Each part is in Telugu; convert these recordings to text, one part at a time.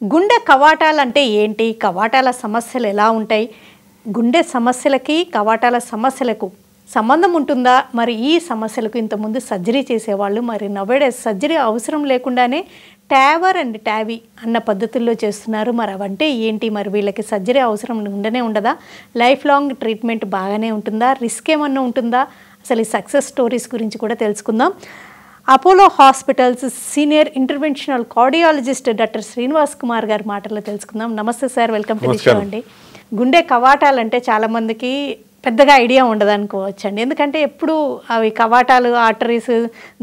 గుండె కవాటాలంటే ఏంటి? కవాటాల సమస్యలు ఎలా ఉంటాయి? గుండె సమస్యలకి, కవాటాల సమస్యలకు సంబంధం ఉంటుందా? మరి ఈ సమస్యలకు ఇంతకుముందు సర్జరీ చేసేవాళ్ళు, మరి నౌవేడేస్ సర్జరీ అవసరం లేకుండానే టావర్ అండ్ టావీ అన్న పద్ధతుల్లో చేస్తున్నారు. మరి అవంటే ఏంటి? మరి వీళ్ళకి సర్జరీ అవసరం ఉండదా? లైఫ్ లాంగ్ ట్రీట్మెంట్ బాగానే ఉంటుందా? రిస్క్ ఏమన్నా ఉంటుందా? అసలు ఈ సక్సెస్ స్టోరీస్ గురించి కూడా తెలుసుకుందాం. Apollo hospitals senior interventional cardiologist doctor Srinivas Kumar గారి మాటల్లో తెలుసుకుందాం. నమస్తే sir, welcome to the show అండి. గుండె కవాటాలంటే చాలామందికి పెద్దగా ఐడియా ఉండదు అనుకోవచ్చండి. ఎందుకంటే ఎప్పుడు అవి కవాటాలు, ఆర్టరీస్,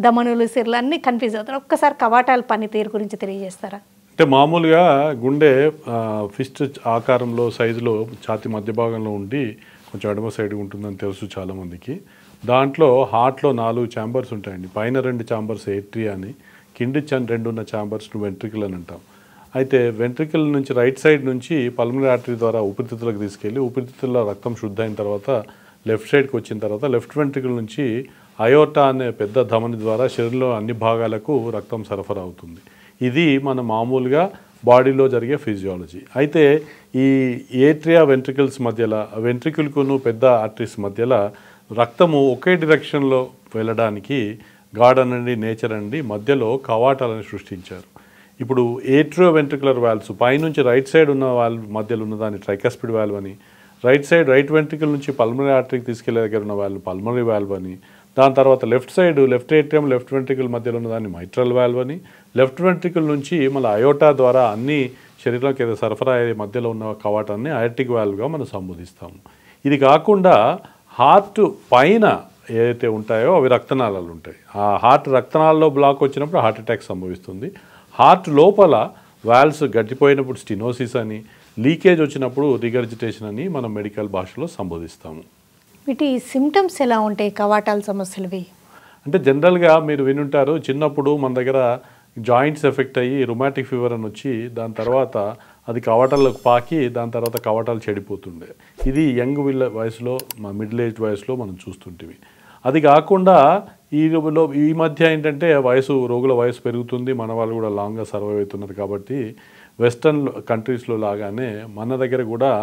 ధమనులు, సిర్లు అన్నీ కన్ఫ్యూజ్ అవుతారు. ఒక్కసారి కవాటాల పనితీరు గురించి తెలియజేస్తారా? అంటే మామూలుగా గుండె ఫిస్ట్ ఆకారంలో, సైజులో ఛాతీ మధ్య భాగంలో ఉండి కొంచెం ఎడమ సైడ్ ఉంటుందని తెలుసు చాలామందికి. దాంట్లో హార్ట్లో 4 ఛాంబర్స్ ఉంటాయండి. పైన 2 ఛాంబర్స్ ఏట్రియా అని, కింది 2 ఉన్న ఛాంబర్స్ వెంట్రికల్ అని అంటాం. అయితే వెంట్రికల్ నుంచి రైట్ సైడ్ నుంచి పల్మనరీ ఆర్టరీ ద్వారా ఊపిరితిత్తులకు తీసుకెళ్ళి ఊపిరితిత్తుల్లో రక్తం శుద్ధి అయిన తర్వాత లెఫ్ట్ సైడ్కి వచ్చిన తర్వాత లెఫ్ట్ వెంట్రికల్ నుంచి అయోర్టా అనే పెద్ద ధమని ద్వారా శరీరంలో అన్ని భాగాలకు రక్తం సరఫరా అవుతుంది. ఇది మన మామూలుగా బాడీలో జరిగే ఫిజియాలజీ. అయితే ఈ ఏట్రియా వెంట్రికల్స్ మధ్యలో, వెంట్రికల్కును పెద్ద ఆర్టరీస్ మధ్యలో రక్తము ఒకే డైరెక్షన్లో వెళ్ళడానికి గాడ్ అనండి, నేచర్ అండి మధ్యలో కవాటాలను సృష్టించారు. ఇప్పుడు ఏట్రియో వెంట్రికులర్ వాల్వ్స్ పైనుంచి రైట్ సైడ్ ఉన్న వాల్వ్ మధ్యలో ఉన్నదాన్ని ట్రైకస్పిడ్ వాల్వ్ అని, రైట్ సైడ్ రైట్ వెంట్రికల్ నుంచి పల్మనరీ ఆర్టరీకి తీసుకెళ్లే దగ్గర ఉన్న వాల్వ్ పల్మనరీ వాల్వ్ అని, దాని తర్వాత left side left atrium left ventricle మధ్యలో ఉన్నదాన్ని మైట్రల్ వాల్వ్ అని, లెఫ్ట్ వెంట్రికల్ నుంచి మళ్ళీ అయోటా ద్వారా అన్ని శరీరంలోకి ఏదో సరఫరా అయ్యే మధ్యలో ఉన్న కవాటాన్ని అయోటిక్ వాల్వ్గా మనం సంబోధిస్తాము. ఇది కాకుండా హార్ట్ పైన ఏదైతే ఉంటాయో అవి రక్తనాళాలు ఉంటాయి. ఆ హార్ట్ రక్తనాళాల్లో బ్లాక్ వచ్చినప్పుడు హార్ట్ అటాక్ సంభవిస్తుంది. హార్ట్ లోపల వాల్వ్స్ గట్టిపోయినప్పుడు స్టినోసిస్ అని, లీకేజ్ వచ్చినప్పుడు రిగర్జిటేషన్ అని మనం మెడికల్ భాషలో సంబోధిస్తాము. వీటి సిమ్టమ్స్ ఎలా ఉంటాయి కవాటాల సమస్యలవి? అంటే జనరల్గా మీరు వినుంటారు, చిన్నప్పుడు మన దగ్గర జాయింట్స్ ఎఫెక్ట్ అయ్యి రుమాటిక్ ఫీవర్ అని వచ్చి దాని తర్వాత అది కవాటాలకు పాకి దాని తర్వాత కవాటాలు చెడిపోతుండే. ఇది యంగ్ వయసులో, మిడిల్ ఏజ్ వయసులో మనం చూస్తుంటివి. అది కాకుండా ఈ మధ్య ఏంటంటే రోగుల వయసు పెరుగుతుంది, మన వాళ్ళు కూడా లాంగ్గా సర్వైవ్ అవుతున్నారు. కాబట్టి వెస్టర్న్ కంట్రీస్లో లాగానే మన దగ్గర కూడా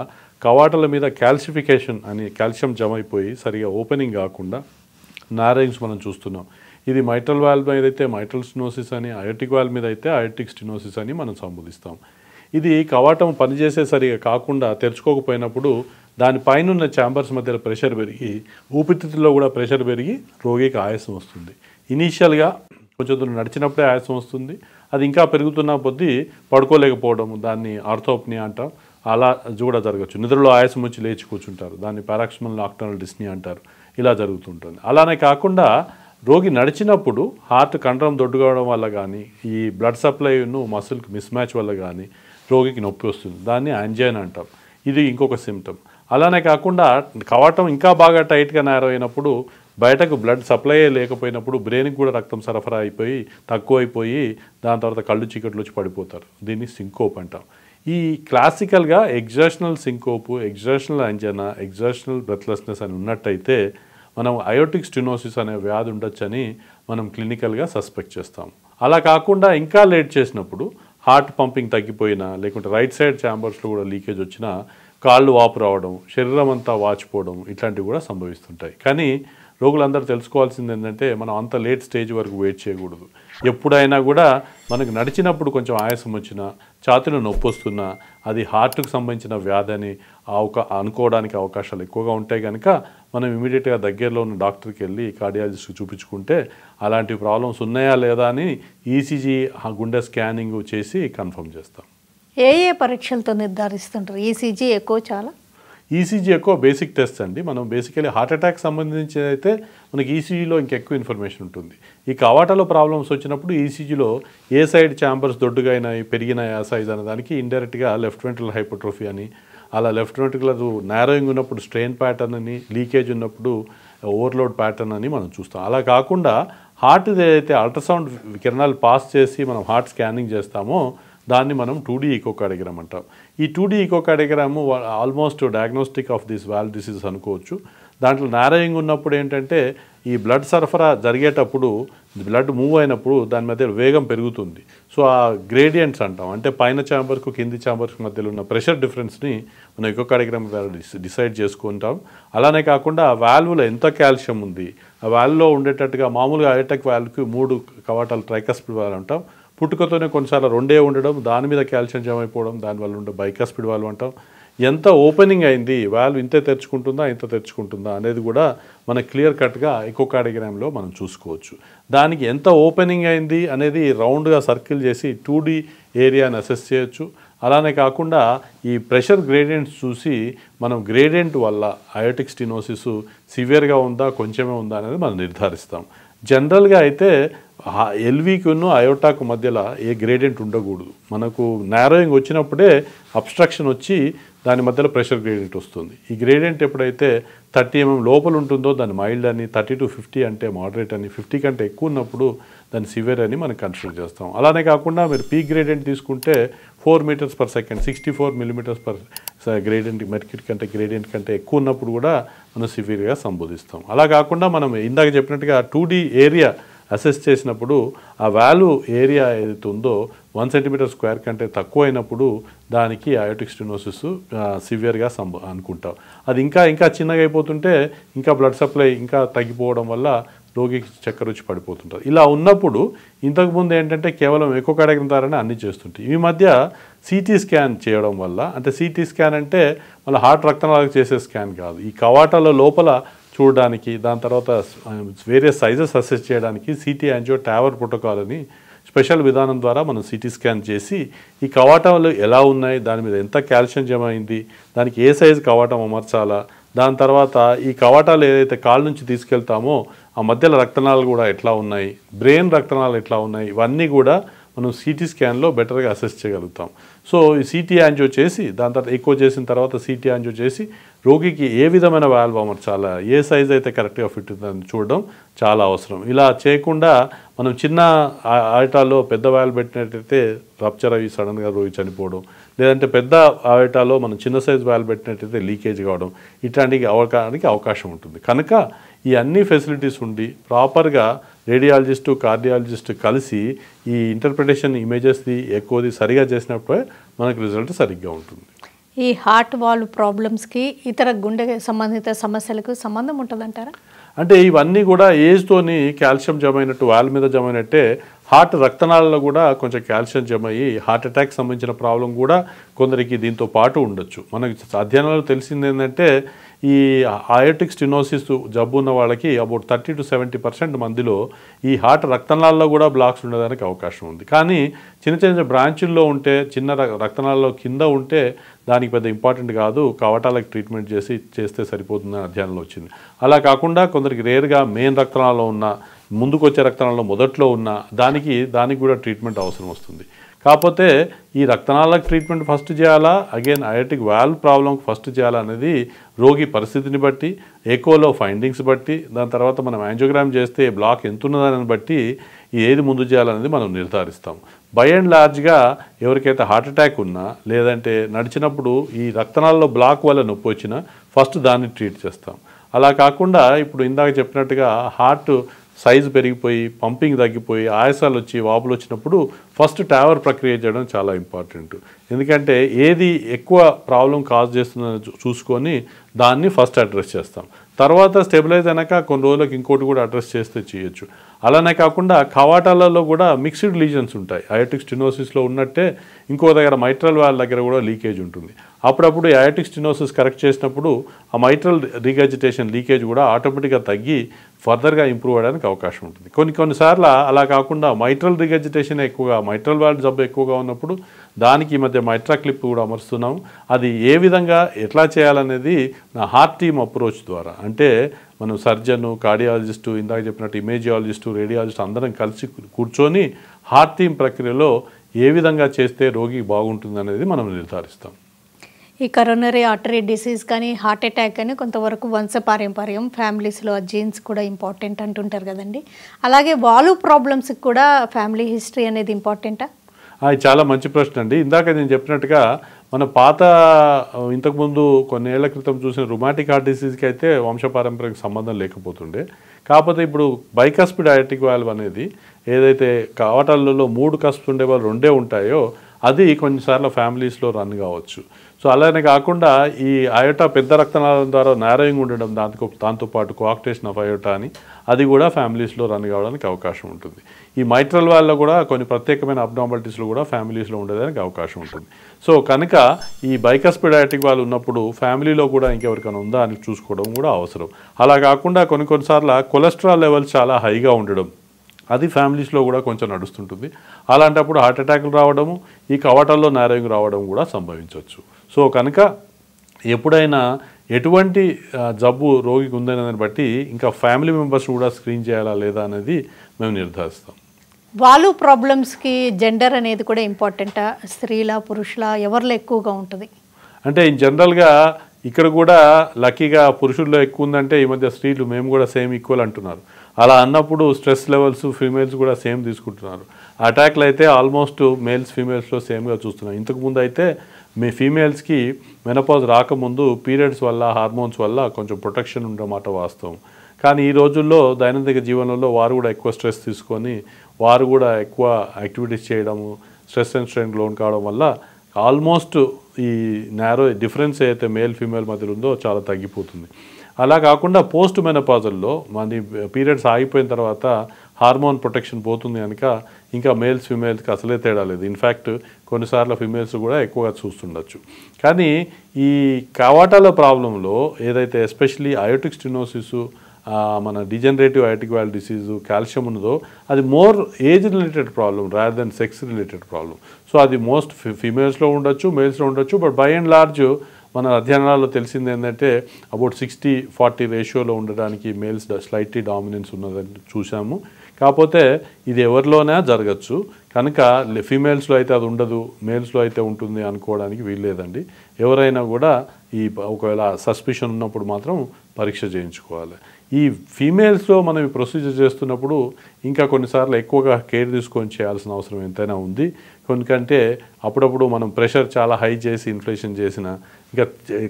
కవాటాల మీద క్యాల్సిఫికేషన్ అని, కాల్షియం జమ అయిపోయి సరిగా ఓపెనింగ్ కాకుండా నారింగ్స్ మనం చూస్తున్నాం. ఇది మైట్రల్ వాల్వ్ మీద అయితే మైట్రల్ స్టినోసిస్ అని, అయోటిక్ వాల్వ్ మీద అయితే అయోటిక్ స్టినోసిస్ అని మనం సంబోధిస్తాం. ఇది కవాటం పనిచేసే సరిగా కాకుండా తెరుచుకోకపోయినప్పుడు దానిపైన ఉన్న ఛాంబర్స్ మధ్యలో ప్రెషర్ పెరిగి ఊపిరితిత్తుల్లో కూడా ప్రెషర్ పెరిగి రోగికి ఆయాసం వస్తుంది. ఇనీషియల్గా కొంచెం దూరం నడిచినప్పుడే ఆయాసం వస్తుంది. అది ఇంకా పెరుగుతున్న కొద్దీ పడుకోలేకపోవడం, దాన్ని ఆర్థోప్నియా అంటాం, అలా కూడా జరగచ్చు. నిద్రలో ఆయాసం వచ్చి లేచి కూర్చుంటారు, దాన్ని పారాక్సిమల్ నాక్టర్నల్ డిస్నియా అంటారు. ఇలా జరుగుతుంటుంది. అలానే కాకుండా రోగి నడిచినప్పుడు హార్ట్ కండరం దొడ్డు కావడం వల్ల కానీ, ఈ బ్లడ్ సప్లైను మసిల్కి మిస్ మ్యాచ్ వల్ల కానీ రోగికి నొప్పి వస్తుంది. దాన్ని యాంజైనా అంటాం. ఇది ఇంకొక సిమ్టమ్. అలానే కాకుండా కవాటం ఇంకా బాగా టైట్గా నేరో అయినప్పుడు, బయటకు బ్లడ్ సప్లై లేకపోయినప్పుడు బ్రెయిన్కి కూడా రక్తం సరఫరా అయిపోయి తక్కువైపోయి దాని తర్వాత కళ్ళు చీకట్లు వచ్చి పడిపోతారు. దీన్ని సింకోప్ అంటాం. ఈ క్లాసికల్గా ఎగ్జర్షనల్ సింకోపు, ఎగ్జర్షనల్ యాంజైనా, ఎగ్జర్షనల్ బ్రెత్లెస్నెస్ అని ఉన్నట్టయితే మనం అయోటిక్ స్టినోసిస్ అనే వ్యాధి ఉండొచ్చని మనం క్లినికల్గా సస్పెక్ట్ చేస్తాం. అలా కాకుండా ఇంకా లేట్ చేసినప్పుడు హార్ట్ పంపింగ్ తగ్గిపోయినా, లేకుంటే రైట్ సైడ్ ఛాంబర్స్లో కూడా లీకేజ్ వచ్చినా కాళ్ళు వాపు రావడం, శరీరం అంతా వాచిపోవడం ఇట్లాంటివి కూడా సంభవిస్తుంటాయి. కానీ రోగులందరూ తెలుసుకోవాల్సింది ఏంటంటే మనం అంత లేట్ స్టేజ్ వరకు వెయిట్ చేయకూడదు. ఎప్పుడైనా కూడా మనకు నడిచినప్పుడు కొంచెం ఆయాసం వచ్చినా, ఛాతీలో నొప్పి వస్తున్నా అది హార్ట్కు సంబంధించిన వ్యాధి అని అనుకోవడానికి అవకాశాలు ఎక్కువగా ఉంటాయి. కనుక మనం ఇమీడియట్గా దగ్గరలో ఉన్న డాక్టర్కి వెళ్ళి కార్డియాలజిస్ట్కి చూపించుకుంటే అలాంటి ప్రాబ్లమ్స్ ఉన్నాయా లేదా అని ఈసీజీ, గుండె స్కానింగ్ చేసి కన్ఫర్మ్ చేస్తాం. ఏ పరీక్షలతో నిర్ధారిస్తుంటారు? ఈసీజీ ఎక్కువ, చాలా ఈసీజీ ఎక్కువ బేసిక్ టెస్ట్ అండి. మనం బేసికలీ హార్ట్ అటాక్ సంబంధించి అయితే మనకి ఈసీజీలో ఇంకెక్కువ ఇన్ఫర్మేషన్ ఉంటుంది. ఈ కవాటాలో ప్రాబ్లమ్స్ వచ్చినప్పుడు ఈసీజీలో ఏ సైడ్ ఛాంబర్స్ దొడ్డుగా అయినాయి, పెరిగినాయి ఆ సైజ్ అనే దానికి ఇండైరెక్ట్గా లెఫ్ట్ వెంట్రికల్ హైపర్ట్రోఫీ అని, అలా లెఫ్ట్ వెంట్రికల్ నారోయింగ్ ఉన్నప్పుడు స్ట్రెయిన్ ప్యాటర్న్ అని, లీకేజ్ ఉన్నప్పుడు ఓవర్లోడ్ ప్యాటర్న్ అని మనం చూస్తాం. అలా కాకుండా హార్ట్ ఏదైతే అల్ట్రాసౌండ్ కిరణాలు పాస్ చేసి మనం హార్ట్ స్కానింగ్ చేస్తామో దాన్ని మనం 2D ఈకోకార్డియోగ్రామ్ అంటాం. ఈ 2D echocardiogram almost diagnostic of this valve disease అనుకోవచ్చు. దాంట్లో నారోయింగ్ ఉన్నప్పుడు ఏంటంటే ఈ బ్లడ్ సరఫరా జరిగేటప్పుడు బ్లడ్ మూవ్ అయినప్పుడు దాని మధ్య వేగం పెరుగుతుంది. సో ఆ గ్రేడియంట్స్ అంటాం, అంటే పైన ఛాంబర్కు కింది ఛాంబర్కు మధ్యలో ఉన్న ప్రెషర్ డిఫరెన్స్ని మనం ఎకోకార్డియోగ్రామ్ ద్వారా డిసైడ్ చేసుకుంటాం. అలానే కాకుండా ఆ వాల్వ్లో ఎంత కాల్షియం ఉంది, ఆ వాల్వ్లో ఉండేటట్టుగా మామూలుగా అయోటెక్ వాల్వ్కి 3 కవాటాలు ట్రైకస్పిడ్ వాల్వ్ అంటాం. పుట్టుకతోనే కొన్నిసార్లు 2 ఉండడం, దాని మీద కాల్షియం జమ అయిపోవడం, దానివల్ల ఉండే బైకస్పిడ్ వాల్వ్ అంటాం. ఎంత ఓపెనింగ్ అయింది, వాల్వ్ ఇంతే తెరుచుకుంటుందా ఇంత తెరుచుకుంటుందా అనేది కూడా మనకు క్లియర్ కట్గా ఎకోకార్డియోగ్రామ్లో మనం చూసుకోవచ్చు. దానికి ఎంత ఓపెనింగ్ అయింది అనేది రౌండ్గా సర్కిల్ చేసి 2D ఏరియాని అసెస్ చేయొచ్చు. అలానే కాకుండా ఈ ప్రెషర్ గ్రేడియంట్స్ చూసి మనం గ్రేడియంట్ వల్ల అయోటిక్ స్టెనోసిస్ సివియర్గా ఉందా కొంచెమే ఉందా అనేది మనం నిర్ధారిస్తాం. జనరల్గా అయితే ఎల్వీకును అయోటాకు మధ్యలో ఏ గ్రేడియంట్ ఉండకూడదు. మనకు నారోయింగ్ వచ్చినప్పుడే అబ్స్ట్రక్షన్ వచ్చి దాని మధ్యలో ప్రెషర్ గ్రేడియంట్ వస్తుంది. ఈ గ్రేడియంట్ ఎప్పుడైతే 30 mm లోపల ఉంటుందో దాన్ని మైల్డ్ అని, 30 to 50 అంటే మోడరేట్ అని, 50 కంటే ఎక్కువ ఉన్నప్పుడు దాన్ని సివియర్ అని మనం కన్సిడర్ చేస్తాం. అలానే కాకుండా మీరు పీక్ గ్రేడియంట్ తీసుకుంటే 4 meters per second, 64 millimeters per gradient mercury కంటే గ్రేడియంట్ కంటే ఎక్కువ ఉన్నప్పుడు కూడా మనం సివియర్గా సంబోధిస్తాం. అలా కాకుండా మనం ఇందాక చెప్పినట్టుగా 2D ఏరియా అసెస్ చేసినప్పుడు ఆ వాల్వ్ ఏరియా ఏదైతే ఉందో 1 cm² కంటే తక్కువ అయినప్పుడు దానికి అయోటిక్ స్టెనోసిస్ సివియర్గా అనుకుంటాం. అది ఇంకా చిన్నగా అయిపోతుంటే ఇంకా బ్లడ్ సప్లై ఇంకా తగ్గిపోవడం వల్ల రోగికి చక్కెర వచ్చి పడిపోతుంటారు. ఇలా ఉన్నప్పుడు ఇంతకుముందు ఏంటంటే కేవలం ఎకోకార్డియోగ్రామ్ ద్వారానే అన్నీ చేస్తుంటాయి. ఈ మధ్య సిటీ స్కాన్ చేయడం వల్ల, అంటే సిటీ స్కాన్ అంటే మళ్ళీ హార్ట్ రక్తనాళాలకు చేసే స్కాన్ కాదు, ఈ కవాటాల లోపల చూడడానికి, దాని తర్వాత వేరే సైజెస్ అసెస్ చేయడానికి సిటీ యాంజియో టావర్ ప్రోటోకాల్ అని స్పెషల్ విధానం ద్వారా మనం సిటీ స్కాన్ చేసి ఈ కవాటాలు ఎలా ఉన్నాయి, దాని మీద ఎంత కాల్షియం జమ అయింది, దానికి ఏ సైజు కవాటం అమర్చాలా, దాని తర్వాత ఈ కవాటాలు ఏదైతే కాళ్ళ నుంచి తీసుకెళ్తామో ఆ మధ్యలో రక్తనాళాలు కూడా ఎట్లా ఉన్నాయి, బ్రెయిన్ రక్తనాళాలు ఎట్లా ఉన్నాయి, ఇవన్నీ కూడా మనం సిటీ స్కాన్లో బెటర్గా అసెస్ చేయగలుగుతాం. సో ఈ సిటీ యాంజియో చేసి దాని తర్వాత ఎక్కువ చేసిన తర్వాత సిటీ యాంజియో చేసి రోగికి ఏ విధమైన వాల్వ్ అమర్చాలా, ఏ సైజ్ అయితే కరెక్ట్గా ఫిట్ ఉందని చూడడం చాలా అవసరం. ఇలా చేయకుండా మనం చిన్న ఆయిటాల్లో పెద్ద వాల్వ్ పెట్టినట్టయితే రప్చర్ అయ్యి సడన్గా రోగి చనిపోవడం, లేదంటే పెద్ద ఆయిటాలో మనం చిన్న సైజ్ వాల్వ్ పెట్టినట్టయితే లీకేజ్ కావడం, ఇట్లాంటివి అవకాశం ఉంటుంది. కనుక ఈ అన్ని ఫెసిలిటీస్ ఉండి ప్రాపర్గా రేడియాలజిస్టు కార్డియాలజిస్టు కలిసి ఈ ఇంటర్ప్రిటేషన్ ఇమేజెస్ది ఎక్కువది సరిగా చేసినప్పుడే మనకు రిజల్ట్ సరిగ్గా ఉంటుంది. ఈ హార్ట్ వాల్వ్ ప్రాబ్లమ్స్కి ఇతర గుండె సంబంధిత సమస్యలకు సంబంధం ఉంటుందంటారా? అంటే ఇవన్నీ కూడా ఏజ్తోని కాల్షియం జమ అయినట్టు వాల్వ్ మీద జమ అయినట్టే హార్ట్ రక్తనాళాల్లో కూడా కొంచెం కాల్షియం జమ అయ్యి హార్ట్ అటాక్ సంబంధించిన ప్రాబ్లం కూడా కొందరికి దీంతో పాటు ఉండొచ్చు. మనకి అధ్యయనాలు తెలిసింది ఏంటంటే ఈ అయోటిక్ స్టెనోసిస్ జబ్బు ఉన్న వాళ్ళకి అబౌట్ 30 to 70% మందిలో ఈ హార్ట్ రక్తనాళాల్లో కూడా బ్లాక్స్ ఉండడానికి అవకాశం ఉంది. కానీ చిన్న బ్రాంచుల్లో ఉంటే, చిన్న రక్తనాళాల్లో కింద ఉంటే దానికి పెద్ద ఇంపార్టెంట్ కాదు, కవాటాలకు ట్రీట్మెంట్ చేస్తే సరిపోతుందని అధ్యయనంలో వచ్చింది. అలా కాకుండా కొందరికి రేర్గా మెయిన్ రక్తనాళాల్లో ఉన్న, ముందుకు వచ్చే రక్తనాళాల్లో మొదట్లో ఉన్న దానికి కూడా ట్రీట్మెంట్ అవసరం వస్తుంది. కాకపోతే ఈ రక్తనాళాలకు ట్రీట్మెంట్ ఫస్ట్ చేయాలా, అగైన్ అయోటిక్ వాల్వ్ ప్రాబ్లంకి ఫస్ట్ చేయాలా అనేది రోగి పరిస్థితిని బట్టి, ఎకోలో ఫైండింగ్స్ బట్టి, దాని తర్వాత మనం యాంజియోగ్రామ్ చేస్తే బ్లాక్ ఎంత ఉన్నదాన్ని బట్టి ఏది ముందు చేయాలనేది మనం నిర్ధారిస్తాం. బై అండ్ లార్జ్గా ఎవరికైతే హార్ట్ అటాక్ ఉన్నా, లేదంటే నడిచినప్పుడు ఈ రక్తనాళాల్లో బ్లాక్ వల్ల నొప్పి వచ్చినా ఫస్ట్ దాన్ని ట్రీట్ చేస్తాం. అలా కాకుండా ఇప్పుడు ఇందాక చెప్పినట్టుగా హార్ట్ సైజు పెరిగిపోయి, పంపింగ్ తగ్గిపోయి, ఆయాసాలు వచ్చి, వాపులు వచ్చినప్పుడు ఫస్ట్ టావర్ ప్రక్రియ చేయడం చాలా ఇంపార్టెంట్. ఎందుకంటే ఏది ఎక్కువ ప్రాబ్లం కాజ్ చేస్తుందని చూసుకొని దాన్ని ఫస్ట్ అడ్రస్ చేస్తాం. తర్వాత స్టెబిలైజ్ అయినాక కొన్ని రోజులకు ఇంకోటి కూడా అడ్రస్ చేస్తే చేయొచ్చు. అలానే కాకుండా కవాటాలలో కూడా మిక్స్డ్ లీజన్స్ ఉంటాయి. అయోటిక్ స్టెనోసిస్లో ఉన్నట్టే ఇంకో దగ్గర మైట్రల్ వాల్వ్ దగ్గర కూడా లీకేజ్ ఉంటుంది. అప్పుడప్పుడు ఈ అయోటిక్ స్టెనోసిస్ కరెక్ట్ చేసినప్పుడు ఆ మైట్రల్ రిగజిటేషన్ లీకేజ్ కూడా ఆటోమేటిక్గా తగ్గి ఫర్దర్గా ఇంప్రూవ్ అవ్వడానికి అవకాశం ఉంటుంది. కొన్నిసార్లు అలా కాకుండా మైట్రల్ రిగజిటేషన్ ఎక్కువగా, మైట్రల్ వాల్వ్ జబ్బు ఎక్కువగా ఉన్నప్పుడు దానికి ఈ మధ్య మైట్రా క్లిప్ కూడా అమరుస్తున్నాం. అది ఏ విధంగా ఎట్లా చేయాలనేది నా హార్ట్ టీమ్ అప్రోచ్ ద్వారా, అంటే మనం సర్జను, కార్డియాలజిస్టు, ఇందాక చెప్పినట్టు ఇమేజియాలజిస్టు, రేడియాలజిస్ట్ అందరం కలిసి కూర్చొని హార్ట్ టీమ్ ప్రక్రియలో ఏ విధంగా చేస్తే రోగి బాగుంటుంది అనేది మనం నిర్ధారిస్తాం. ఈ కరోనరీ ఆర్టరీ డిసీజ్ కానీ, హార్ట్ అటాక్ కానీ కొంతవరకు వంశపారంపర్యం, ఫ్యామిలీస్లో జీన్స్ కూడా ఇంపార్టెంట్ అంటుంటారు కదండి. అలాగే వాల్వ్ ప్రాబ్లమ్స్కి కూడా ఫ్యామిలీ హిస్టరీ అనేది ఇంపార్టెంటా? అది చాలా మంచి ప్రశ్న అండి. ఇందాక నేను చెప్పినట్టుగా మన పాత ఇంతకుముందు కొన్నేళ్ల క్రితం చూసిన రుమాటిక్ హార్ట్ డిసీజ్కి అయితే వంశపారంపర్యకు సంబంధం లేకపోతుండే. కాకపోతే ఇప్పుడు బైకస్పిడ్ అయోటిక్ వాల్వ్ అనేది ఏదైతే కవాటాలలో 3 కస్ప్స్ ఉండే వాళ్ళు 2 ఉంటాయో అది కొన్నిసార్లు ఫ్యామిలీస్లో రన్ కావచ్చు. సో అలానే కాకుండా ఈ అయోటా పెద్ద రక్తనాళం ద్వారా నారోయింగ్ ఉండడం దాంతోపాటు కోఆక్టేషన్ ఆఫ్ అయోటా అని అది కూడా ఫ్యామిలీస్లో రన్ కావడానికి అవకాశం ఉంటుంది. ఈ మైట్రల్ వాల్లో కూడా కొన్ని ప్రత్యేకమైన అబ్నార్మాలిటీస్లో కూడా ఫ్యామిలీస్లో ఉండేదానికి అవకాశం ఉంటుంది. సో కనుక ఈ బైకస్పిడ్ అయోటిక్ వాల్వ్ ఉన్నప్పుడు ఫ్యామిలీలో కూడా ఇంకెవరికైనా ఉందా అని చూసుకోవడం కూడా అవసరం. అలా కాకుండా కొన్నిసార్లు కొలెస్ట్రాల్ లెవెల్స్ చాలా హైగా ఉండడం అది ఫ్యామిలీస్లో కూడా కొంచెం నడుస్తుంటుంది. అలాంటప్పుడు హార్ట్ అటాక్లు రావడము, ఈ కవాటాల్లో నారోయింగ్ రావడం కూడా సంభవించవచ్చు. సో కనుక ఎప్పుడైనా ఎటువంటి జబ్బు రోగికి ఉందనే దాన్ని బట్టి ఇంకా ఫ్యామిలీ మెంబర్స్ కూడా స్క్రీన్ చేయాలా లేదా అనేది మేము నిర్ధారిస్తాం. వాళ్ళు ప్రాబ్లమ్స్కి జెండర్ అనేది కూడా ఇంపార్టెంటా? స్త్రీల పురుషుల ఎవరిలో ఎక్కువగా ఉంటుంది? అంటే జనరల్గా ఇక్కడ కూడా లక్కీగా పురుషుల్లో ఎక్కువ ఉందంటే ఈ మధ్య స్త్రీలు మేము కూడా సేమ్ ఈక్వల్ అంటున్నారు. అలా అన్నప్పుడు స్ట్రెస్ లెవెల్స్ ఫీమేల్స్ కూడా సేమ్ తీసుకుంటున్నారు. అటాక్లు అయితే ఆల్మోస్ట్ మేల్స్ ఫీమేల్స్లో సేమ్గా చూస్తున్నాం. ఇంతకుముందు అయితే మీ ఫీమేల్స్కి మెనోపాజ్ రాకముందు పీరియడ్స్ వల్ల హార్మోన్స్ వల్ల కొంచెం ప్రొటెక్షన్ ఉండమాట వాస్తవం. కానీ ఈ రోజుల్లో దైనందిక జీవనంలో వారు కూడా ఎక్కువ స్ట్రెస్ తీసుకొని వారు కూడా ఎక్కువ యాక్టివిటీస్ చేయడము, స్ట్రెస్ అండ్ స్ట్రెయిన్కి లోన్ కావడం వల్ల ఆల్మోస్ట్ ఈ నారో డిఫరెన్స్ అయితే మేల్ ఫీమేల్ మధ్యలో ఉందో చాలా తగ్గిపోతుంది. అలా కాకుండా పోస్ట్ మెనోపాజల్లో మన పీరియడ్స్ ఆగిపోయిన తర్వాత హార్మోన్ ప్రొటెక్షన్ పోతుంది కనుక ఇంకా మేల్స్ ఫీమేల్స్కి అసలే తేడా లేదు. ఇన్ఫ్యాక్ట్ కొన్నిసార్లు ఫీమేల్స్ కూడా ఎక్కువగా చూస్తుండొచ్చు. కానీ ఈ కవాటాల ప్రాబ్లంలో ఏదైతే ఎస్పెషలీ అయోటిక్ స్టెనోసిస్, మన degenerative aortic valve disease, calcium ఉన్నదో అది more age related problem rather than sex related problem. So అది మోస్ట్ ఫీమేల్స్లో ఉండొచ్చు, మేల్స్లో ఉండొచ్చు. బట్ బై అండ్ లార్జ్ మన అధ్యయనాల్లో తెలిసింది ఏంటంటే అబౌట్ 60-40 రేషియోలో ఉండడానికి మేల్స్ స్లైట్లీ డామినెన్స్ ఉన్నదని చూసాము. కాకపోతే ఇది ఎవరిలోనే జరగచ్చు కనుక ఫీమేల్స్లో అయితే అది ఉండదు, మేల్స్లో అయితే ఉంటుంది అనుకోవడానికి వీల్లేదండి. ఎవరైనా కూడా ఈ ఒకవేళ సస్పిషన్ ఉన్నప్పుడు మాత్రం పరీక్ష చేయించుకోవాలి. ఈ ఫీమేల్స్లో మనం ఈ ప్రొసీజర్ చేస్తున్నప్పుడు ఇంకా కొన్నిసార్లు ఎక్కువగా కేర్ తీసుకొని చేయాల్సిన అవసరం ఎంతైనా ఉంది. ఎందుకంటే అప్పుడప్పుడు మనం ప్రెషర్ చాలా హై చేసి ఇన్ఫ్లేషన్ చేసిన ఇంకా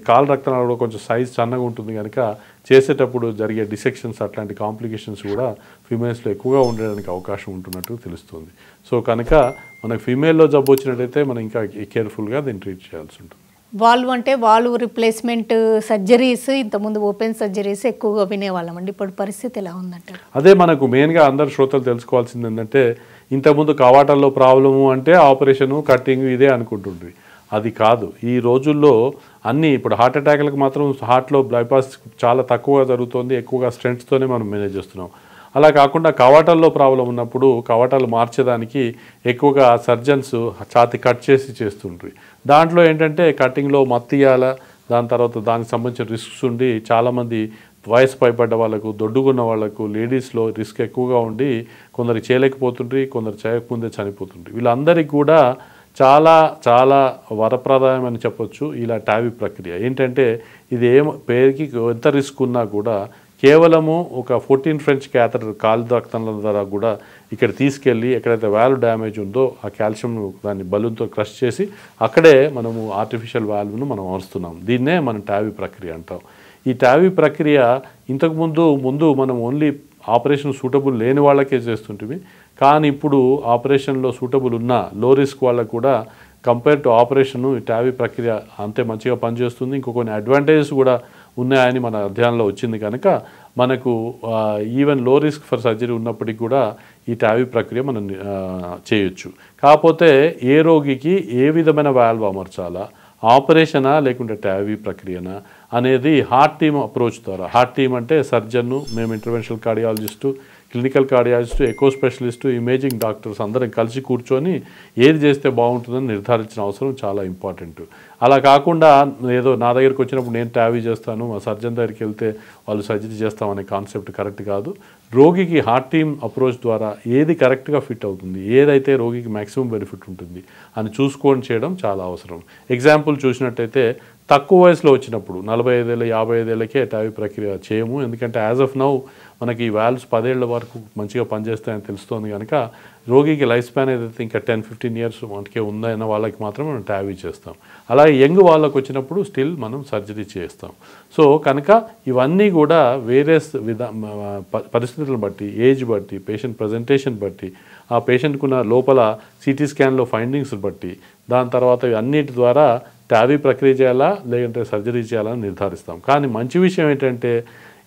కాలు రక్తనాళంలో కొంచెం సైజ్ సన్నగా ఉంటుంది కనుక చేసేటప్పుడు జరిగే డిసెక్షన్స్ అట్లాంటి కాంప్లికేషన్స్ కూడా ఫీమేల్స్లో ఎక్కువగా ఉండడానికి అవకాశం ఉంటున్నట్టు తెలుస్తుంది. సో కనుక మనకు ఫీమేల్లో జబ్బు వచ్చినట్టయితే మనం ఇంకా కేర్ఫుల్గా దీన్ని ట్రీట్ చేయాల్సి ఉంటుంది. వాల్వ్ అంటే వాల్వ్ రిప్లేస్మెంట్ సర్జరీస్ ఇంతకుముందు ఓపెన్ సర్జరీస్ ఎక్కువగా వినేవాళ్ళం అండి. ఇప్పుడు పరిస్థితి ఎలా ఉందంటే అదే మనకు మెయిన్గా అందరు శ్రోతలు తెలుసుకోవాల్సింది ఏంటంటే ఇంతకుముందు కవాటాల్లో ప్రాబ్లము అంటే ఆపరేషను కట్టింగ్ ఇదే అనుకుంటుండ్రి. అది కాదు. ఈ రోజుల్లో అన్నీ ఇప్పుడు హార్ట్ అటాక్లకు మాత్రం హార్ట్లో బైపాస్ చాలా తక్కువగా జరుగుతుంది, ఎక్కువగా స్టెంట్స్తోనే మనం మేనేజ్ చేస్తున్నాం. అలా కాకుండా కవాటాల్లో ప్రాబ్లం ఉన్నప్పుడు కవాటాలు మార్చేదానికి ఎక్కువగా సర్జన్స్ ఛాతి కట్ చేసి చేస్తుండ్రి. దాంట్లో ఏంటంటే కటింగ్లో మత్తియాల దాని తర్వాత దానికి సంబంధించిన రిస్క్స్ ఉండి చాలామంది వయసు పైబడ్డ వాళ్ళకు, దొడ్డుగున్న వాళ్ళకు, లేడీస్లో రిస్క్ ఎక్కువగా ఉండి కొందరు చేయలేకపోతుండ్రి, కొందరు చేయకముందే చనిపోతుండ్రి. వీళ్ళందరికీ కూడా చాలా చాలా వరప్రదాయం అని చెప్పొచ్చు ఇలా టావీ ప్రక్రియ. ఏంటంటే ఇది పేరుకి ఎంత రిస్క్ ఉన్నా కూడా కేవలము ఒక 14 French క్యాథటర్ కాలు రక్తంల ద్వారా కూడా ఇక్కడ తీసుకెళ్ళి ఎక్కడైతే వాల్వ్ డ్యామేజ్ ఉందో ఆ కాల్షియం దాన్ని బలూన్తో క్రష్ చేసి అక్కడే మనము ఆర్టిఫిషియల్ వాల్వ్ను మనం అమరుస్తున్నాం. దీన్నే మనం టావీ ప్రక్రియ అంటాం. ఈ టావీ ప్రక్రియ ముందు మనం ఓన్లీ ఆపరేషన్ సూటబుల్ లేని వాళ్ళకే చేస్తుంటివి. కానీ ఇప్పుడు ఆపరేషన్లో సూటబుల్ ఉన్న లో రిస్క్ వాళ్ళకు కూడా కంపేర్ టు ఆపరేషను ఈ టావీ ప్రక్రియ అంతే మంచిగా పనిచేస్తుంది. కొన్ని అడ్వాంటేజెస్ కూడా ఉన్నాయని మన అధ్యయనంలో వచ్చింది కనుక మనకు ఈవెన్ లో రిస్క్ ఫర్ సర్జరీ ఉన్నప్పటికీ కూడా ఈ టావీ ప్రక్రియ మనం చేయొచ్చు. కాకపోతే ఏ రోగికి ఏ విధమైన వాల్వ్ అమర్చాలా, ఆపరేషనా లేకుంటే టావీ ప్రక్రియనా అనేది హార్ట్ టీమ్ అప్రోచ్ ద్వారా, హార్ట్ టీమ్ అంటే సర్జన్ను, మేము interventional cardiologist, clinical cardiologist, echo specialist, imaging doctors అందరం కలిసి కూర్చొని ఏది చేస్తే బాగుంటుందని నిర్ధారించిన అవసరం చాలా ఇంపార్టెంట్. అలా కాకుండా ఏదో నా దగ్గరికి వచ్చినప్పుడు నేను టావీ చేస్తాను, మా సర్జన్ దగ్గరికి వెళ్తే వాళ్ళు సర్జరీ చేస్తామనే కాన్సెప్ట్ కరెక్ట్ కాదు. రోగికి హార్ట్ టీమ్ అప్రోచ్ ద్వారా ఏది కరెక్ట్గా ఫిట్ అవుతుంది, ఏదైతే రోగికి మ్యాక్సిమం బెనిఫిట్ ఉంటుంది అని చూసుకొని చేయడం చాలా అవసరం. ఎగ్జాంపుల్ చూసినట్టయితే తక్కువ వయసులో వచ్చినప్పుడు 45 ఏళ్ళ 55 ఏళ్ళకే టావీ ప్రక్రియ చేయము. ఎందుకంటే యాజ్ ఆఫ్ నౌ మనకి ఈ వాల్వ్స్ 10 ఏళ్ల వరకు మంచిగా పనిచేస్తాయని తెలుస్తోంది కనుక రోగికి లైఫ్ స్పాన్ ఏదైతే ఇంకా 10-15 ఇయర్స్ మనకే ఉందన్న వాళ్ళకి మాత్రం మనం ట్యావీ చేస్తాం. అలాగే యంగ్ వాళ్ళకు వచ్చినప్పుడు స్టిల్ మనం సర్జరీ చేస్తాం. సో కనుక ఇవన్నీ కూడా వేరియస్ పరిస్థితులను బట్టి, ఏజ్ బట్టి, పేషెంట్ ప్రజెంటేషన్ బట్టి, ఆ పేషెంట్కున్న లోపల సిటీ స్కాన్లో ఫైండింగ్స్ బట్టి, దాని తర్వాత అన్నిటి ద్వారా ట్యావీ ప్రక్రియ చేయాలా లేదంటే సర్జరీ చేయాలని నిర్ధారిస్తాం. కానీ మంచి విషయం ఏంటంటే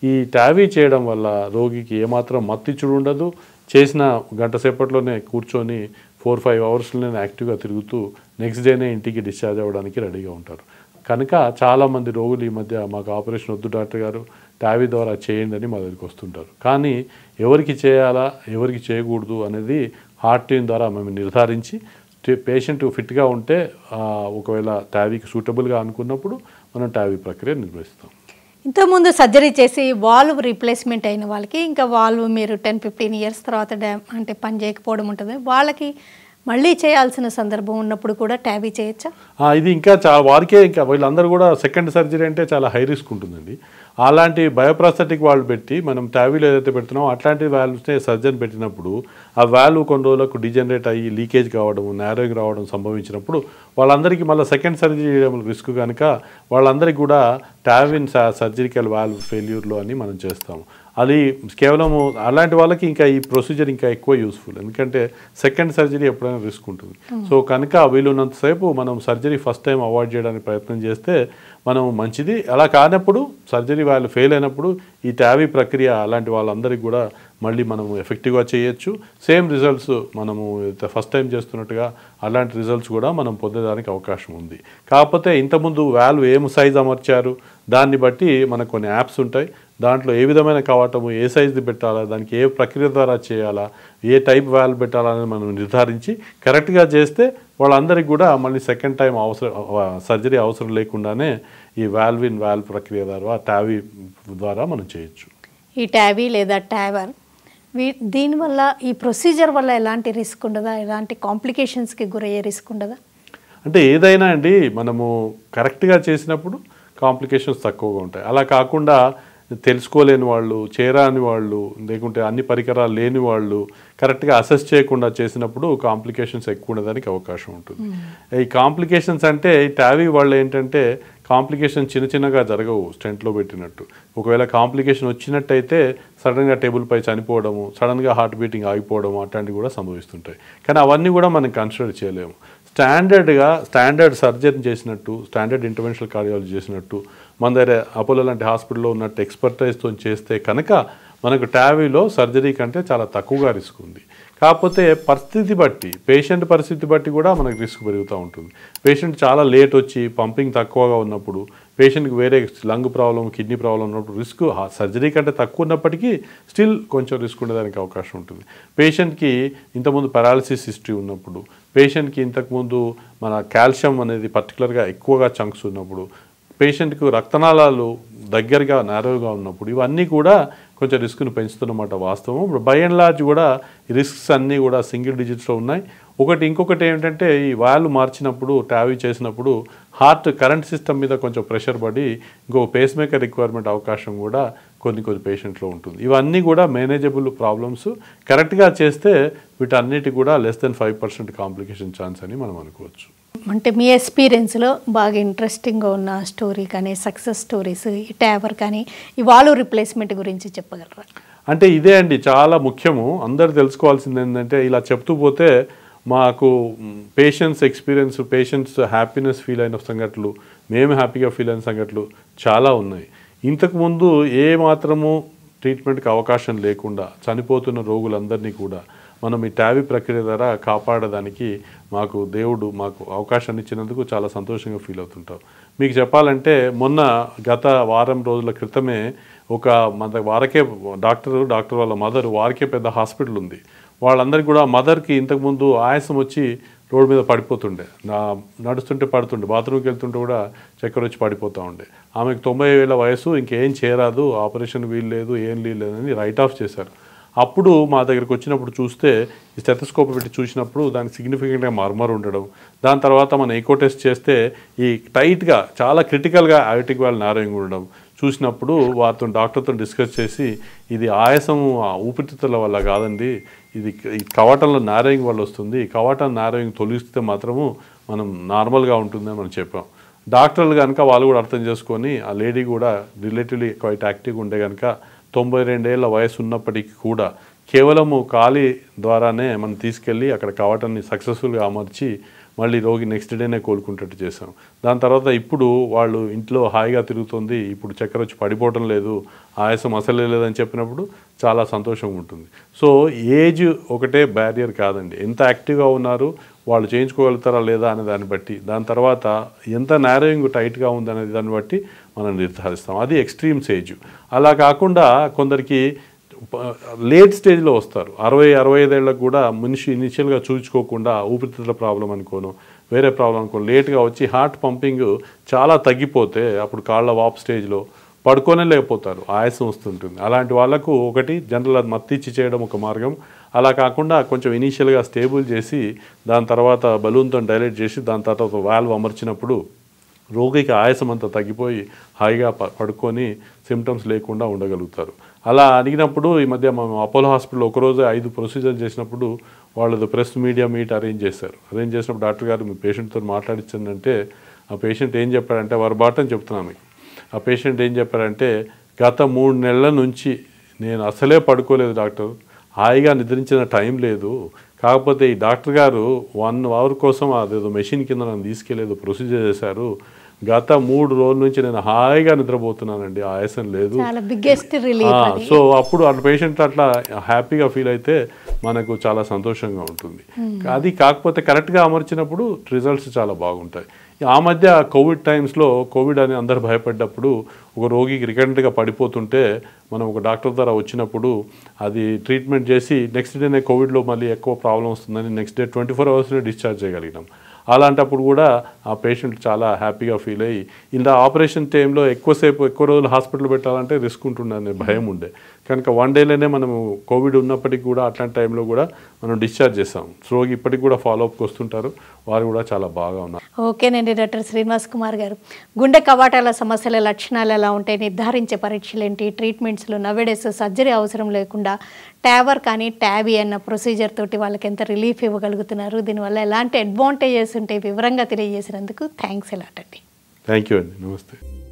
ఈ ట్యావీ చేయడం వల్ల రోగికి ఏమాత్రం మత్తిచ్చుడు ఉండదు. చేసిన గంట సేపట్లోనే కూర్చొని 4-5 అవర్స్లోనే యాక్టివ్గా తిరుగుతూ నెక్స్ట్ డేనే ఇంటికి డిశ్చార్జ్ అవ్వడానికి రెడీగా ఉంటారు. కనుక చాలామంది రోగులు ఈ మధ్య మాకు ఆపరేషన్ వద్దు డాక్టర్ గారు, ట్యావీ ద్వారా చేయండి అని మా దగ్గరికి వస్తుంటారు. కానీ ఎవరికి చేయాలా ఎవరికి చేయకూడదు అనేది హార్ట్ టీమ్ ద్వారా మేము నిర్ధారించి పేషెంట్ ఫిట్గా ఉంటే ఒకవేళ ట్యావీకి సూటబుల్గా అనుకున్నప్పుడు మనం ట్యావీ ప్రక్రియ నిర్వహిస్తాం. ఇంతకుముందు సర్జరీ చేసి వాల్వ్ రీప్లేస్మెంట్ అయిన వాళ్ళకి ఇంకా వాల్వ్ మీరు 10-15 ఇయర్స్ తర్వాత అంటే పని చేయకపోవడం ఉంటుంది, వాళ్ళకి మళ్ళీ చేయాల్సిన సందర్భం ఉన్నప్పుడు కూడా ట్యావీ చేయొచ్చా? ఇది ఇంకా వారికే ఇంకా వీళ్ళందరూ కూడా సెకండ్ సర్జరీ అంటే చాలా హై రిస్క్ ఉంటుందండి. అలాంటి బయోప్రాస్థెటిక్ వాల్వ్ పెట్టి మనం ట్యావీలో ఏదైతే పెడుతున్నామో అట్లాంటి వాల్వ్స్నే సర్జన్ పెట్టినప్పుడు ఆ వాల్వ్ కొన్ని రోజులకు డిజనరేట్ అయ్యి లీకేజ్ కావడం, నారోయింగ్ రావడం సంభవించినప్పుడు వాళ్ళందరికీ మళ్ళీ సెకండ్ సర్జరీ చేయడం రిస్క్ కనుక వాళ్ళందరికీ కూడా ట్యావిన్ సర్జికల్ వాల్వ్ ఫెయిల్యూర్లో అని మనం చేస్తాము. అది కేవలము అలాంటి వాళ్ళకి ఇంకా ఈ ప్రొసీజర్ ఇంకా ఎక్కువ యూస్ఫుల్, ఎందుకంటే సెకండ్ సర్జరీ ఎప్పుడైనా రిస్క్ ఉంటుంది. సో కనుక వీలున్నంతసేపు మనం సర్జరీ ఫస్ట్ టైం అవాయిడ్ చేయడానికి ప్రయత్నం చేస్తే మనం మంచిది. అలా కానప్పుడు సర్జరీ వాళ్ళు ఫెయిల్ అయినప్పుడు ఈ ట్యావీ ప్రక్రియ అలాంటి వాళ్ళందరికీ కూడా మళ్ళీ మనము ఎఫెక్టివ్గా చేయొచ్చు. సేమ్ రిజల్ట్స్ మనము ఫస్ట్ టైం చేస్తున్నట్టుగా అలాంటి రిజల్ట్స్ కూడా మనం పొందేదానికి అవకాశం ఉంది. కాకపోతే ఇంతకుముందు వాల్వ్ ఏం సైజ్ అమర్చారు దాన్ని బట్టి మనకు కొన్ని యాప్స్ ఉంటాయి. దాంట్లో ఏ విధమైన కవాటము, ఏ సైజుది పెట్టాలా, దానికి ఏ ప్రక్రియ ద్వారా చేయాలా, ఏ టైప్ వాల్వ్ పెట్టాలని మనం నిర్ధారించి కరెక్ట్గా చేస్తే వాళ్ళందరికీ కూడా మళ్ళీ సెకండ్ టైం సర్జరీ అవసరం లేకుండానే ఈ వాల్వ్ ప్రక్రియ ద్వారా ట్యావీ ద్వారా మనం చేయొచ్చు. ఈ ట్యావీ లేదా ట్యావర్ దీనివల్ల ఈ ప్రొసీజర్ వల్ల ఎలాంటి రిస్క్ ఉండదా, ఎలాంటి కాంప్లికేషన్స్కి గురయ్యే రిస్క్ ఉండదా? అంటే ఏదైనా అండి మనము కరెక్ట్గా చేసినప్పుడు కాంప్లికేషన్స్ తక్కువగా ఉంటాయి. అలా కాకుండా తెలుసుకోలేని వాళ్ళు, చేరాని వాళ్ళు, లేకుంటే అన్ని పరికరాలు లేని వాళ్ళు కరెక్ట్గా అసెస్ చేయకుండా చేసినప్పుడు కాంప్లికేషన్స్ ఎక్కువ ఉండడానికి అవకాశం ఉంటుంది. ఈ కాంప్లికేషన్స్ అంటే ఈ ట్యావీ వాళ్ళు ఏంటంటే కాంప్లికేషన్ చిన్నగా జరగవు స్టెంట్లో పెట్టినట్టు. ఒకవేళ కాంప్లికేషన్ వచ్చినట్టయితే సడన్గా టేబుల్పై చనిపోవడము, సడన్గా హార్ట్ బీటింగ్ ఆగిపోవడము అట్లాంటివి కూడా సంభవిస్తుంటాయి. కానీ అవన్నీ కూడా మనం కన్సిడర్ చేయలేము. స్టాండర్డ్ సర్జరీ చేసినట్టు, స్టాండర్డ్ ఇంటర్వెన్షనల్ కార్డియాలజీ చేసినట్టు మన దగ్గర అపోలో లాంటి హాస్పిటల్లో ఉన్నట్టు ఎక్స్పర్టైజ్తో చేస్తే కనుక మనకు ట్యావీలో సర్జరీ కంటే చాలా తక్కువగా రిస్క్ ఉంది. కాకపోతే పరిస్థితి బట్టి, పేషెంట్ పరిస్థితి బట్టి కూడా మనకు రిస్క్ పెరుగుతూ ఉంటుంది. పేషెంట్ చాలా లేట్ వచ్చి పంపింగ్ తక్కువగా ఉన్నప్పుడు, పేషెంట్కి వేరే లంగ్ ప్రాబ్లం, కిడ్నీ ప్రాబ్లం ఉన్నప్పుడు రిస్క్ సర్జరీ కంటే తక్కువ ఉన్నప్పటికీ స్టిల్ కొంచెం రిస్క్ ఉండడానికి అవకాశం ఉంటుంది. పేషెంట్కి ఇంతకుముందు పారాలిసిస్ హిస్టరీ ఉన్నప్పుడు, పేషెంట్కి ఇంతకుముందు మన కాల్షియం అనేది పర్టికులర్గా ఎక్కువగా చంక్స్ ఉన్నప్పుడు, పేషెంట్కు రక్తనాళాలు దగ్గరగా నారోగా ఉన్నప్పుడు ఇవన్నీ కూడా కొంచెం రిస్క్ను పెంచుతున్నమాట వాస్తవం. ఇప్పుడు బై అండ్ లార్జ్ కూడా ఈ రిస్క్స్ అన్నీ కూడా సింగిల్ డిజిట్స్లో ఉన్నాయి. ఇంకొకటి ఏంటంటే ఈ వాల్వ్ మార్చినప్పుడు, ట్యావీ చేసినప్పుడు హార్ట్ కరెంట్ సిస్టమ్ మీద కొంచెం ప్రెషర్ పడి ఇంకొక పేస్ మేకర్ రిక్వైర్మెంట్ అవకాశం కూడా కొన్ని పేషెంట్లో ఉంటుంది. ఇవన్నీ కూడా మేనేజబుల్ ప్రాబ్లమ్స్. కరెక్ట్గా చేస్తే వీటన్నిటి కూడా లెస్ దెన్ 5% కాంప్లికేషన్ ఛాన్స్ అని మనం అనుకోవచ్చు. అంటే మీ ఎక్స్పీరియన్స్లో బాగా ఇంట్రెస్టింగ్గా ఉన్న స్టోరీ కానీ, సక్సెస్ స్టోరీస్, ఈ ట్యావర్ కానీ, ఈ వాల్వ్ రిప్లేస్మెంట్ గురించి చెప్పగలరా? అంటే ఇదే అండి చాలా ముఖ్యము. అందరు తెలుసుకోవాల్సింది ఏంటంటే ఇలా చెప్తూ పోతే మాకు patients experience, patients happiness feel అయిన సంఘటనలు, మేము హ్యాపీగా ఫీల్ అయిన సంఘటనలు చాలా ఉన్నాయి. ఇంతకుముందు ఏ మాత్రము ట్రీట్మెంట్కి అవకాశం లేకుండా చనిపోతున్న రోగులందరినీ కూడా మనం ఈ ట్యావీ ప్రక్రియ ద్వారా కాపాడడానికి దేవుడు మాకు అవకాశాన్ని ఇచ్చినందుకు చాలా సంతోషంగా ఫీల్ అవుతుంటాం. మీకు చెప్పాలంటే గత వారం రోజుల క్రితమే డాక్టర్ వాళ్ళ మదర్ వారికే పెద్ద హాస్పిటల్ ఉంది. వాళ్ళందరికీ కూడా మదర్కి ఇంతకుముందు ఆయాసం వచ్చి రోడ్డు మీద పడిపోతుండే, నడుస్తుంటే పడుతుండే, బాత్రూమ్కి వెళ్తుంటే కూడా చక్కెర వచ్చి పడిపోతూ ఉండే. ఆమెకు 90 ఏళ్ళ వయసు, ఇంకేం చేయరాదు, ఆపరేషన్ వీలు లేదు, ఏం లేదని రైట్ ఆఫ్ చేశారు. అప్పుడు మా దగ్గరికి వచ్చినప్పుడు చూస్తే ఈ స్టెథోస్కోప్ పెట్టి చూసినప్పుడు దానికి సిగ్నిఫికెంట్గా మర్మర్ ఉండడం, దాని తర్వాత మనం ఎకో టెస్ట్ చేస్తే ఈ టైట్గా చాలా క్రిటికల్గా అయోటిక్ వాల్వ్ నారోయింగ్ ఉండడం, చూసినప్పుడు వారితో డాక్టర్తో డిస్కస్ చేసి ఇది ఆయాసం ఊపిరితిత్తుల వల్ల కాదండి, ఇది ఈ కవాటంలో నారోయింగ్ వల్ల వస్తుంది, కవాటం నారోయింగ్ తొలగిస్తే మాత్రము మనం నార్మల్గా ఉంటుందని మనం చెప్పాం. డాక్టర్లు కనుక వాళ్ళు కూడా అర్థం చేసుకొని ఆ లేడీ కూడా రిలేటివ్లీ క్వైట్ యాక్టివ్గా ఉండే కనుక 92 ఏళ్ల వయసు ఉన్నప్పటికీ కూడా కేవలము ఖాళీ ద్వారానే మనం తీసుకెళ్ళి అక్కడ కవాటాన్ని సక్సెస్ఫుల్గా అమర్చి మళ్ళీ రోగి నెక్స్ట్ డేనే కోలుకుంటట్టు చేసాం. దాని తర్వాత ఇప్పుడు వాళ్ళు ఇంట్లో హాయిగా తిరుగుతుంది, ఇప్పుడు చక్కెర వచ్చి పడిపోవడం లేదు, ఆయాసం అసలే లేదని చెప్పినప్పుడు చాలా సంతోషంగా ఉంటుంది. సో ఏజ్ ఒకటే బ్యారియర్ కాదండి, ఎంత యాక్టివ్గా ఉన్నారు, వాళ్ళు చేయించుకోగలుగుతారా లేదా అనే దాన్ని బట్టి, దాని తర్వాత ఎంత నారోయింగ్ టైట్గా ఉందనే దాన్ని బట్టి మనం నిర్ధారిస్తాం. అది ఎక్స్ట్రీమ్స్ ఏజ్. అలా కాకుండా కొందరికి లేట్ స్టేజ్లో వస్తారు, 60-65 ఏళ్ళకు కూడా మనిషి ఇనిషియల్గా చూపించుకోకుండా ఊపిరితిత్తుల ప్రాబ్లం అనుకోను, వేరే ప్రాబ్లం అనుకోను, లేట్గా వచ్చి హార్ట్ పంపింగ్ చాలా తగ్గిపోతే అప్పుడు కాళ్ళ వాప్ స్టేజ్లో పడుకోనే లేకపోతారు, ఆయాసం వస్తుంటుంది. అలాంటి వాళ్ళకు ఒకటి జనరల్ అది మత్తిచ్చి చేయడం ఒక మార్గం. అలా కాకుండా కొంచెం ఇనీషియల్గా స్టేబుల్ చేసి దాని తర్వాత బలూన్తో డైలేట్ చేసి దాని తర్వాత వాల్వ్ అమర్చినప్పుడు రోగికి ఆయాసం అంతా తగ్గిపోయి హాయిగా పడుకొని సిమ్టమ్స్ లేకుండా ఉండగలుగుతారు. అలా అడిగినప్పుడు ఈ మధ్య మేము అపోలో హాస్పిటల్లో ఒకరోజు 5 ప్రొసీజర్ చేసినప్పుడు వాళ్ళది ప్రెస్ మీడియా మీట్ అరేంజ్ చేశారు. అరేంజ్ చేసినప్పుడు డాక్టర్ గారు మీ పేషెంట్తో మాట్లాడించండి, ఆ పేషెంట్ ఏం చెప్పారంటే వరబాటని చెప్తున్నాను మీకు. ఆ పేషెంట్ ఏం చెప్పారంటే గత 3 నెలల నుంచి నేను అసలే పడుకోలేదు డాక్టర్, హాయిగా నిద్రించిన టైం లేదు, కాకపోతే ఈ డాక్టర్ గారు 1 అవర్ కోసం అదేదో మెషిన్ కింద నన్ను తీసుకెళ్ళేదో ప్రొసీజర్ చేశారు, గత 3 రోజుల నుంచి నేను హాయిగా నిద్రపోతున్నానండి, ఆయాసం లేదు. సో అప్పుడు ఆ పేషెంట్ అట్లా హ్యాపీగా ఫీల్ అయితే మనకు చాలా సంతోషంగా ఉంటుంది. అది కాకపోతే కరెక్ట్గా అమర్చినప్పుడు రిజల్ట్స్ చాలా బాగుంటాయి. ఆ మధ్య కోవిడ్ టైమ్స్లో కోవిడ్ అని అందరు భయపడ్డప్పుడు ఒక రోగికి రికరెంట్గా పడిపోతుంటే మనం ఒక డాక్టర్ ద్వారా వచ్చినప్పుడు అది ట్రీట్మెంట్ చేసి నెక్స్ట్ డేనే కోవిడ్లో మళ్ళీ ఎక్కువ ప్రాబ్లం వస్తుందని నెక్స్ట్ డే 24 అవర్స్లో డిశ్చార్జ్ చేయగలిగినాం. అలాంటప్పుడు కూడా ఆ పేషెంట్ చాలా హ్యాపీగా ఫీల్ అయ్యి ఇలా ఆపరేషన్ టైంలో ఎక్కువ రోజులు హాస్పిటల్ పెట్టాలంటే రిస్క్ ఉంటుందనే భయం ఉండే కనుక 1 డేలోనే మనము కోవిడ్ ఉన్నప్పటికీ కూడా అట్లాంటి టైంలో కూడా మనం డిశ్చార్జ్ చేస్తాం. రోగి ఇప్పటికి కూడా ఫాలోఅప్కి వస్తుంటారు, వారు కూడా చాలా బాగా ఉన్నారు. ఓకేనండి డాక్టర్ శ్రీనివాస్ కుమార్ గారు, గుండె కవాటాల సమస్యల లక్షణాలు ఎలా ఉంటాయి, నిర్ధారించే పరీక్షలు ఏంటి, ట్రీట్మెంట్స్లో నవేడేస్ సర్జరీ అవసరం లేకుండా ట్యావర్ కానీ ట్యాబీ అన్న ప్రొసీజర్ తోటి వాళ్ళకి ఎంత రిలీఫ్ ఇవ్వగలుగుతున్నారు, దీనివల్ల ఎలాంటి అడ్వాంటేజెస్ ఉంటాయి వివరంగా తెలియజేసినందుకు థ్యాంక్స్ ఎలాట్ అండి. థ్యాంక్ యూ అండి, నమస్తే.